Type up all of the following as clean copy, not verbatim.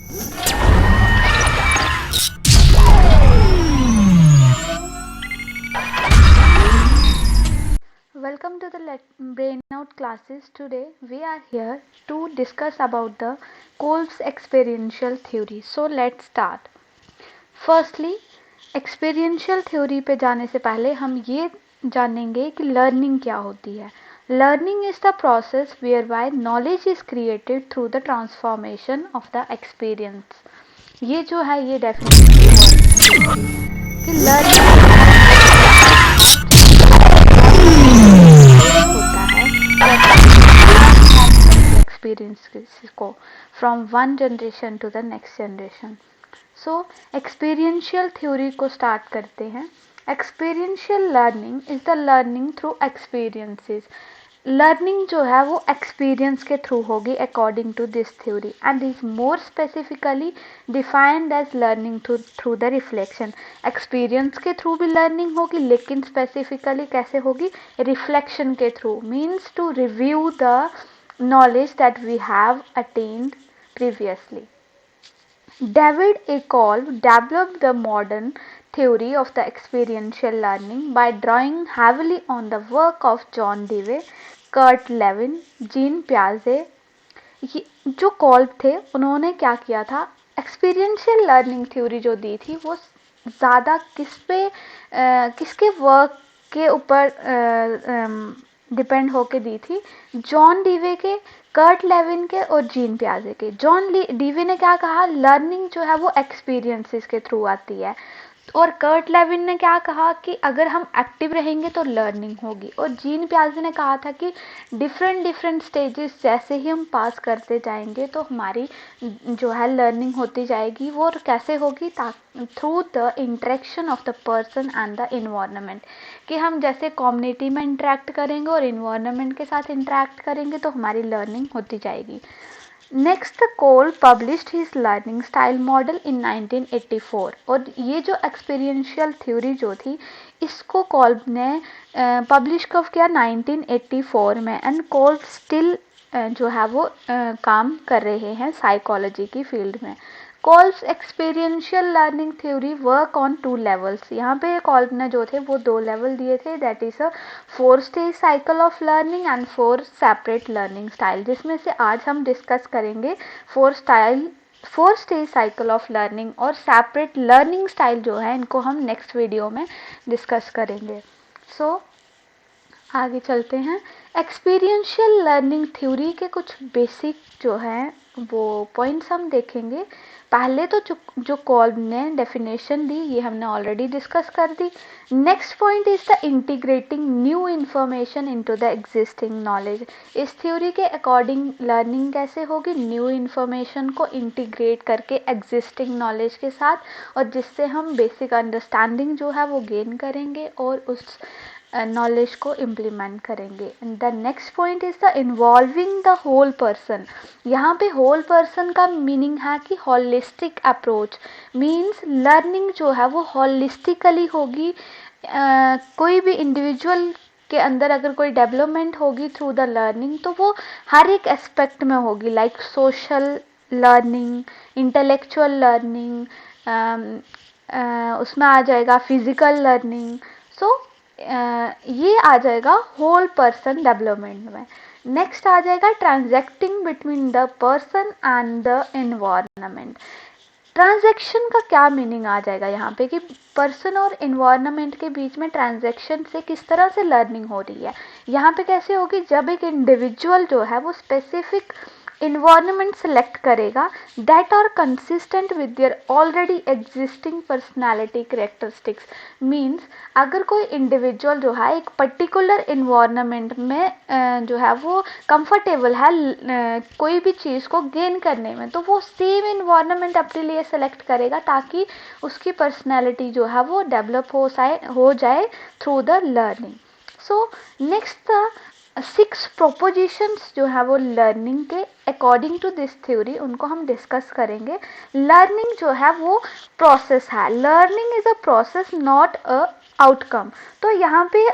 Welcome to the Brainout classes. Today we are here to discuss about the Kolb's experiential theory. So let's start. Firstly, experiential theory पे जाने से पहले हम ये जानेंगे कि learning क्या होती है. Learning is the process whereby knowledge is created through the transformation of the experience. ये जो है ये definition कि learning होता है एक्सपीरियंस को from one generation to the next generation. So experiential theory को स्टार्ट करते हैं. Experiential learning is the learning through experiences. Learning जो है वो एक्सपीरियंस के थ्रू होगी according to this theory and is more specifically defined as learning through the reflection. Experience के through भी लर्निंग होगी लेकिन स्पेसिफिकली कैसे होगी? रिफ्लेक्शन के through. Means to review the knowledge that we have attained previously. David A. Kolb developed the modern theory of the experiential learning by drawing heavily on the work of John Dewey, Kurt Lewin, Jean Piaget. जो कॉल्ब थे उन्होंने क्या किया था? Experiential learning theory जो दी थी वो ज़्यादा किसके वर्क के ऊपर डिपेंड होके दी थी? जॉन डीवे के, कर्ट लेविन के और जीन पियाजे के. जॉन डीवे ने क्या कहा? लर्निंग जो है वो एक्सपीरियंसेस के थ्रू आती है. और कर्ट लेविन ने क्या कहा कि अगर हम एक्टिव रहेंगे तो लर्निंग होगी. और जीन पियाजे ने कहा था कि डिफरेंट स्टेजेस जैसे ही हम पास करते जाएंगे तो हमारी जो है लर्निंग होती जाएगी. वो कैसे होगी? Through the interaction of the person and the environment. कि हम जैसे कम्युनिटी में इंटरेक्ट करेंगे और इन्वायरमेंट के साथ इंटरेक्ट करेंगे तो हमारी लर्निंग होती जाएगी. Next, Kolb published his learning style model in 1984. और ये जो एक्सपीरियंशियल थ्योरी जो थी इसको कोल्ब ने पब्लिश कब किया? 1984 में. एंड कोल्ब स्टिल जो है वो काम कर रहे हैं साइकोलॉजी की फील्ड में. Kolbe's experiential learning theory work on 2 levels. यहाँ पे कोल्ब ने जो थे वो 2 लेवल दिए थे. That is a 4 stage cycle of learning and 4 separate learning style. जिसमें से आज हम डिस्कस करेंगे 4 स्टेज साइकिल ऑफ लर्निंग. और सेपरेट लर्निंग स्टाइल जो है इनको हम नेक्स्ट वीडियो में डिस्कस करेंगे. सो आगे चलते हैं. एक्सपीरियंशियल लर्निंग थ्योरी के कुछ बेसिक जो हैं वो पॉइंट्स हम देखेंगे. पहले तो जो कोल्ब ने डेफिनेशन दी ये हमने ऑलरेडी डिस्कस कर दी. Next point is the integrating new information into the existing knowledge. इस थ्योरी के अकॉर्डिंग लर्निंग कैसे होगी? न्यू इन्फॉर्मेशन को इंटीग्रेट करके एग्जिस्टिंग नॉलेज के साथ, और जिससे हम बेसिक अंडरस्टैंडिंग जो है वो गेन करेंगे और उस नॉलेज को इम्प्लीमेंट करेंगे. The next point is the involving the whole person. यहाँ पे होल पर्सन का मीनिंग है कि होलिस्टिक अप्रोच. मीन्स लर्निंग जो है वो होलिस्टिकली होगी. कोई भी इंडिविजुअल के अंदर अगर कोई डेवलपमेंट होगी थ्रू द लर्निंग तो वो हर एक एस्पेक्ट में होगी. Like social learning, intellectual learning, उसमें आ जाएगा फिजिकल लर्निंग. सो ये आ जाएगा होल पर्सन डेवलपमेंट में. नेक्स्ट आ जाएगा transacting between the person and the environment. Transaction का क्या मीनिंग आ जाएगा यहाँ पे कि पर्सन और एनवायरनमेंट के बीच में ट्रांजैक्शन से किस तरह से लर्निंग हो रही है. यहाँ पे कैसे होगी? जब एक इंडिविजुअल जो है वो स्पेसिफिक इन्वायरमेंट सेलेक्ट करेगा that are consistent with their already existing personality characteristics. Means अगर कोई इंडिविजुअल जो है एक पर्टिकुलर इन्वायरमेंट में जो है वो कंफर्टेबल है कोई भी चीज़ को गेन करने में, तो वो सेम इन्वायरमेंट अपने लिए सेलेक्ट करेगा ताकि उसकी पर्सनालिटी जो है वो डेवलप हो जाए through the learning. So next 6 propositions जो है वो लर्निंग के अकॉर्डिंग टू दिस थ्योरी उनको हम डिस्कस करेंगे. लर्निंग जो है वो प्रोसेस है. Learning is a process not a outcome. तो यहाँ पे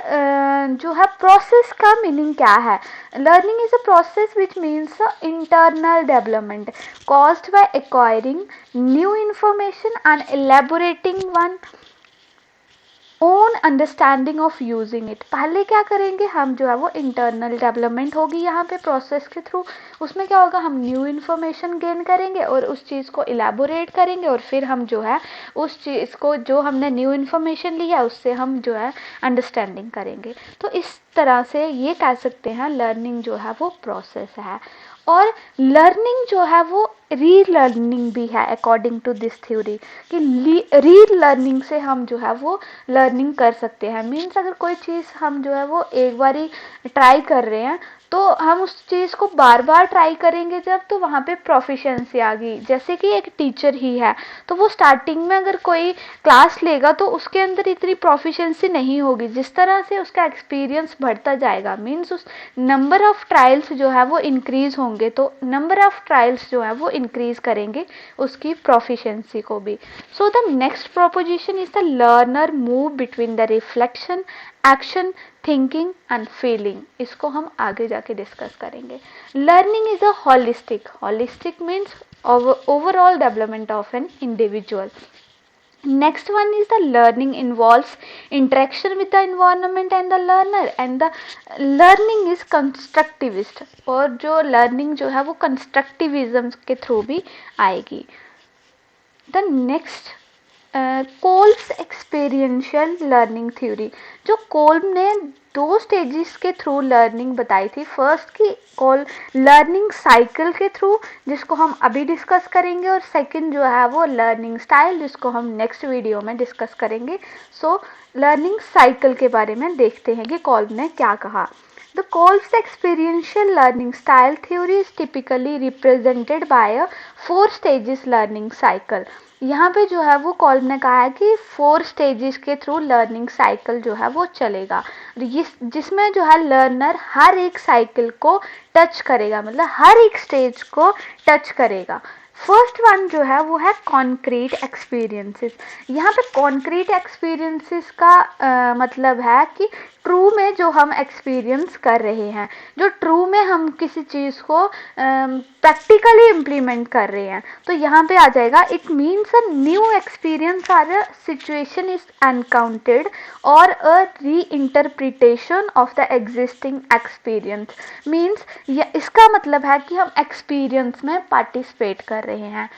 जो है प्रोसेस का मीनिंग क्या है, learning is a process which means internal development caused by acquiring new information and elaborating one own understanding of using it. पहले क्या करेंगे हम, जो है वो इंटरनल डेवलपमेंट होगी यहाँ पे प्रोसेस के थ्रू। उसमें क्या होगा, हम न्यू इन्फॉर्मेशन गेन करेंगे और उस चीज़ को इलेबोरेट करेंगे और फिर हम जो है उस चीज़ को, जो हमने न्यू इन्फॉर्मेशन लिया उससे हम जो है अंडरस्टैंडिंग करेंगे। तो इस तरह से ये कह सकते हैं लर्निंग जो है वो प्रोसेस है। और लर्निंग जो है वो री लर्निंग भी है अकॉर्डिंग टू दिस थ्योरी, कि री लर्निंग से हम जो है वो लर्निंग कर सकते हैं। मीन्स अगर कोई चीज़ हम जो है वो एक बारी ट्राई कर रहे हैं तो हम उस चीज़ को बार बार ट्राई करेंगे जब, तो वहाँ पे प्रोफिशिएंसी आ गई। जैसे कि एक टीचर ही है तो वो स्टार्टिंग में अगर कोई क्लास लेगा तो उसके अंदर इतनी प्रोफिशिएंसी नहीं होगी, जिस तरह से उसका एक्सपीरियंस बढ़ता जाएगा मीन्स उस नंबर ऑफ ट्रायल्स जो है वो इंक्रीज होंगे, तो नंबर ऑफ ट्रायल्स जो है वो इंक्रीज करेंगे उसकी प्रोफिशिएंसी को भी। So the next proposition is the learner move between the reflection, action, thinking and feeling. इसको हम आगे जाके डिस्कस करेंगे। Learning is a holistic, holistic means overall development of an individual. Next one is the learning involves interaction with the environment and the learner, and the learning is constructivist, और जो learning जो है वो constructivism के through भी आएगी। The next Kolbe's experiential learning theory, जो Kolb ने 2 स्टेजेस के थ्रू लर्निंग बताई थी। फर्स्ट की लर्निंग साइकिल के थ्रू, जिसको हम अभी डिस्कस करेंगे, और सेकंड जो है वो लर्निंग स्टाइल, जिसको हम नेक्स्ट वीडियो में डिस्कस करेंगे। सो लर्निंग साइकिल के बारे में देखते हैं कि कोल्ब ने क्या कहा। The Kolb's experiential learning style theory is typically represented by a 4 stages learning cycle. यहाँ पे जो है वो कोल्ब ने कहा है कि 4 स्टेजेस के थ्रू लर्निंग साइकिल जो है वो चलेगा, जिसमें जो है लर्नर हर एक साइकिल को टच करेगा, मतलब हर एक स्टेज को टच करेगा। फर्स्ट वन जो है वो है कॉन्क्रीट एक्सपीरियंसेस। यहाँ पे कॉन्क्रीट एक्सपीरियंसेस का मतलब है कि ट्रू में जो हम एक्सपीरियंस कर रहे हैं, जो ट्रू में हम किसी चीज़ को प्रैक्टिकली इम्प्लीमेंट कर रहे हैं। तो यहाँ पे आ जाएगा, it means a new experience और अ सिचुएशन इज एनकाउंटर्ड और अ री interpretation of the existing experience. Means इसका मतलब है कि हम एक्सपीरियंस में पार्टिसिपेट कर रहे हैं।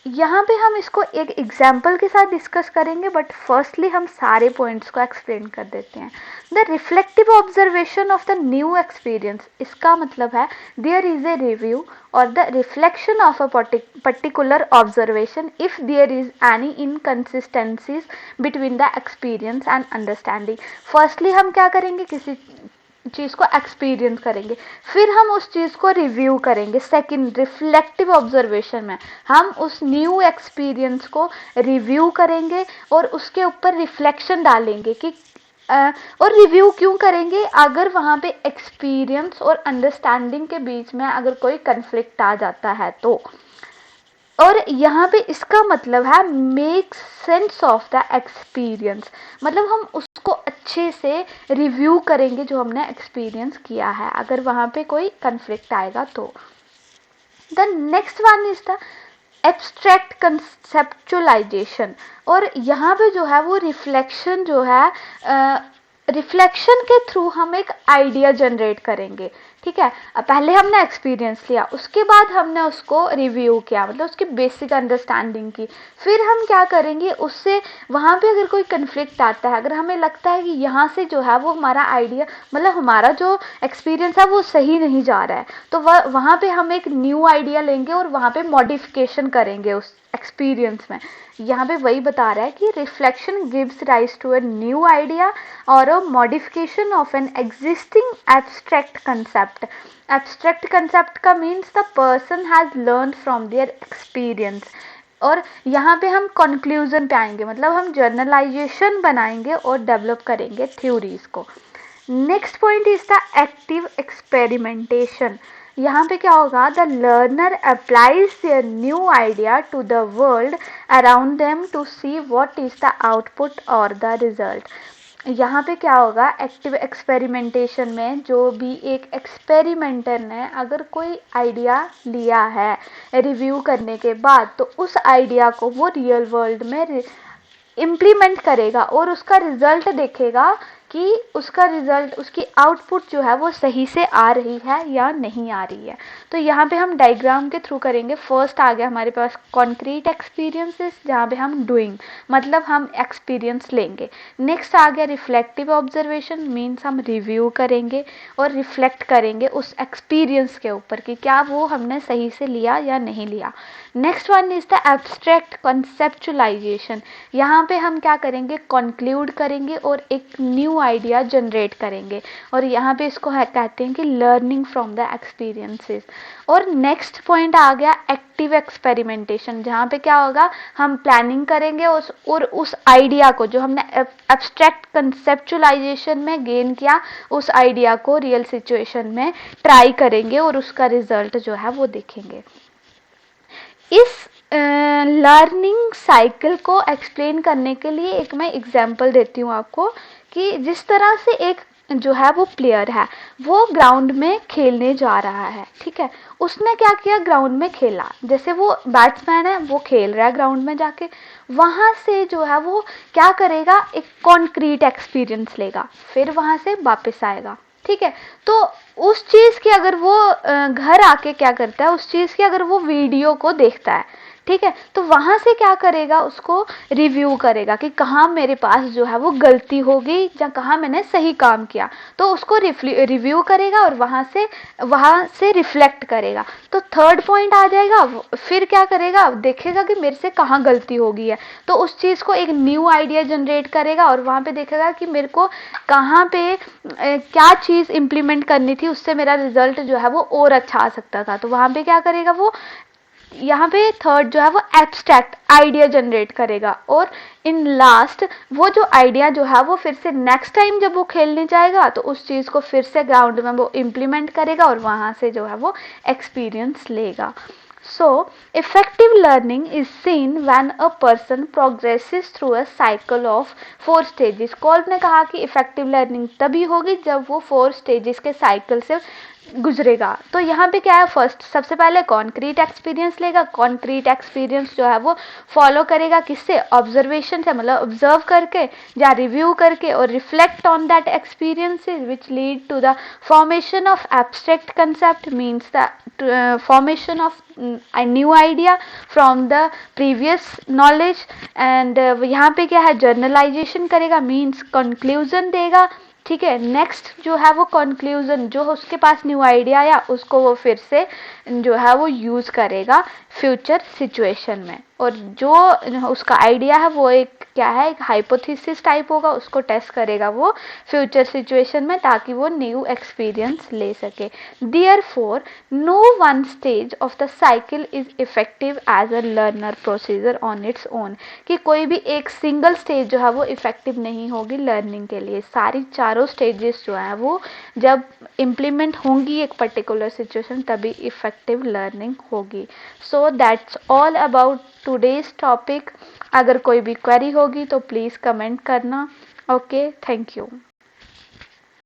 यहाँ पे हम इसको एक एग्जाम्पल के साथ डिस्कस करेंगे, बट फर्स्टली हम सारे पॉइंट्स को एक्सप्लेन कर देते हैं। The reflective observation of the new experience, इसका मतलब है देयर इज ए रिव्यू और the reflection of a particular observation if there is any inconsistencies between the experience and understanding. Firstly हम क्या करेंगे, किसी चीज़ को एक्सपीरियंस करेंगे, फिर हम उस चीज़ को रिव्यू करेंगे। सेकंड, रिफ्लेक्टिव ऑब्जर्वेशन में हम उस न्यू एक्सपीरियंस को रिव्यू करेंगे और उसके ऊपर रिफ्लेक्शन डालेंगे कि और रिव्यू क्यों करेंगे, अगर वहाँ पे एक्सपीरियंस और अंडरस्टैंडिंग के बीच में अगर कोई कन्फ्लिक्ट आ जाता है तो। और यहाँ पे इसका मतलब है make sense of the experience, मतलब हम उसको अच्छे से रिव्यू करेंगे जो हमने एक्सपीरियंस किया है, अगर वहाँ पे कोई कन्फ्लिक्ट आएगा तो। The next one is the abstract conceptualisation, और यहाँ पे जो है वो रिफ्लेक्शन जो है, रिफ्लेक्शन के थ्रू हम एक आइडिया जनरेट करेंगे। ठीक है, पहले हमने एक्सपीरियंस लिया, उसके बाद हमने उसको रिव्यू किया, मतलब उसकी बेसिक अंडरस्टैंडिंग की, फिर हम क्या करेंगे उससे, वहाँ पे अगर कोई कन्फ्लिक्ट आता है, अगर हमें लगता है कि यहाँ से जो है वो हमारा आइडिया, मतलब हमारा जो एक्सपीरियंस है वो सही नहीं जा रहा है, तो वहाँ पे हम एक न्यू आइडिया लेंगे और वहाँ पे मॉडिफिकेशन करेंगे उस एक्सपीरियंस में। यहाँ पे वही बता रहा है कि reflection gives rise to a new idea और a modification of an existing abstract concept. Abstract concept का means the person has learn from their experience, और यहाँ पे हम कंक्लूजन पे आएंगे, मतलब हम जर्नलाइजेशन बनाएंगे और डेवलप करेंगे थ्योरीज को। Next point is the active experimentation. यहाँ पे क्या होगा, the learner applies their new idea to the world around them to see what is the output और द रिजल्ट। यहाँ पे क्या होगा, एक्टिव एक्सपेरिमेंटेशन में जो भी एक एक्सपेरिमेंटर ने अगर कोई आइडिया लिया है रिव्यू करने के बाद, तो उस आइडिया को वो रियल वर्ल्ड में इम्प्लीमेंट करेगा और उसका रिजल्ट देखेगा कि उसका रिजल्ट, उसकी आउटपुट जो है वो सही से आ रही है या नहीं आ रही है। तो यहाँ पे हम डायग्राम के थ्रू करेंगे। फर्स्ट आ गया हमारे पास कॉन्क्रीट एक्सपीरियंसेस, जहाँ पे हम डूइंग मतलब हम एक्सपीरियंस लेंगे। नेक्स्ट आ गया रिफ्लेक्टिव ऑब्जर्वेशन, मीन्स हम रिव्यू करेंगे और रिफ्लेक्ट करेंगे उस एक्सपीरियंस के ऊपर कि क्या वो हमने सही से लिया या नहीं लिया। Next one is the abstract conceptualisation, यहाँ पे हम क्या करेंगे, कंक्लूड करेंगे और एक न्यू आइडिया जनरेट करेंगे, और यहाँ पे इसको कहते हैं कि लर्निंग फ्रॉम द एक्सपीरियंसेस। और नेक्स्ट पॉइंट आ गया एक्टिव एक्सपेरिमेंटेशन, जहाँ पे क्या होगा, हम प्लानिंग करेंगे और उस आइडिया को जो हमने एब्स्ट्रैक्ट कंसेप्चुलाइजेशन में गेन किया, उस आइडिया को रियल सिचुएशन में ट्राई करेंगे और उसका रिजल्ट जो है वो देखेंगे। इस लर्निंग साइकिल को एक्सप्लेन करने के लिए एक मैं एग्जांपल देती हूँ आपको, कि जिस तरह से एक जो है वो प्लेयर है, वो ग्राउंड में खेलने जा रहा है, ठीक है, उसने क्या किया, ग्राउंड में खेला, जैसे वो बैट्समैन है, वो खेल रहा है ग्राउंड में जाके, वहाँ से जो है वो क्या करेगा, एक कॉन्क्रीट एक्सपीरियंस लेगा, फिर वहाँ से वापस आएगा, ठीक है। तो उस चीज़ की अगर वो घर आके क्या करता है, उस चीज़ की अगर वो वीडियो को देखता है, ठीक है, तो वहाँ से क्या करेगा, उसको रिव्यू करेगा कि कहाँ मेरे पास जो है वो गलती होगी या कहाँ मैंने सही काम किया, तो उसको रिव्यू करेगा और वहाँ से रिफ्लेक्ट करेगा। तो थर्ड पॉइंट आ जाएगा, फिर क्या करेगा, देखेगा कि मेरे से कहाँ गलती हो गई है, तो उस चीज़ को एक न्यू आइडिया जनरेट करेगा और वहाँ पे देखेगा कि मेरे को कहाँ पे क्या चीज़ इम्प्लीमेंट करनी थी, उससे मेरा रिजल्ट जो है वो और अच्छा आ सकता था। तो वहाँ पे क्या करेगा वो, यहाँ पे थर्ड जो है वो एब्स्ट्रैक्ट आइडिया जनरेट करेगा, और इन लास्ट वो जो आइडिया जो है वो फिर से नेक्स्ट टाइम जब वो खेलने जाएगा तो उस चीज़ को फिर से ग्राउंड में वो इम्प्लीमेंट करेगा और वहाँ से जो है वो एक्सपीरियंस लेगा। So, effective learning is seen when a person progresses through a cycle of 4 stages. Call ने कहा कि effective learning तभी होगी जब वो 4 stages के साइकिल से गुजरेगा। तो यहाँ पे क्या है, फर्स्ट सबसे पहले कॉन्क्रीट एक्सपीरियंस लेगा, कॉन्क्रीट एक्सपीरियंस जो है वो फॉलो करेगा किससे, ऑब्जर्वेशन से, मतलब ऑब्जर्व करके या रिव्यू करके, और reflect on that experiences which lead to the formation of abstract concept, means the formation of a new idea from the previous knowledge, and यहाँ पे क्या है, जर्नलाइजेशन करेगा, मीन्स कंक्लूजन देगा, ठीक है। नेक्स्ट जो है वो कंक्लूजन, जो उसके पास न्यू आइडिया आया उसको वो फिर से जो है वो यूज़ करेगा फ्यूचर सिचुएशन में, और जो उसका आइडिया है वो एक क्या है, एक हाइपोथेसिस टाइप होगा, उसको टेस्ट करेगा वो फ्यूचर सिचुएशन में ताकि वो न्यू एक्सपीरियंस ले सके। Therefore no one stage of the cycle is effective as a learner procedure on its own, कि कोई भी एक सिंगल स्टेज जो है वो इफेक्टिव नहीं होगी लर्निंग के लिए, सारी चारों स्टेजेस जो है वो जब इम्प्लीमेंट होंगी एक पर्टिकुलर सिचुएशन तभी इफेक्टिव लर्निंग होगी। So that's all about today's topic. अगर कोई भी क्वेरी होगी तो प्लीज़ कमेंट करना। Okay, thank you.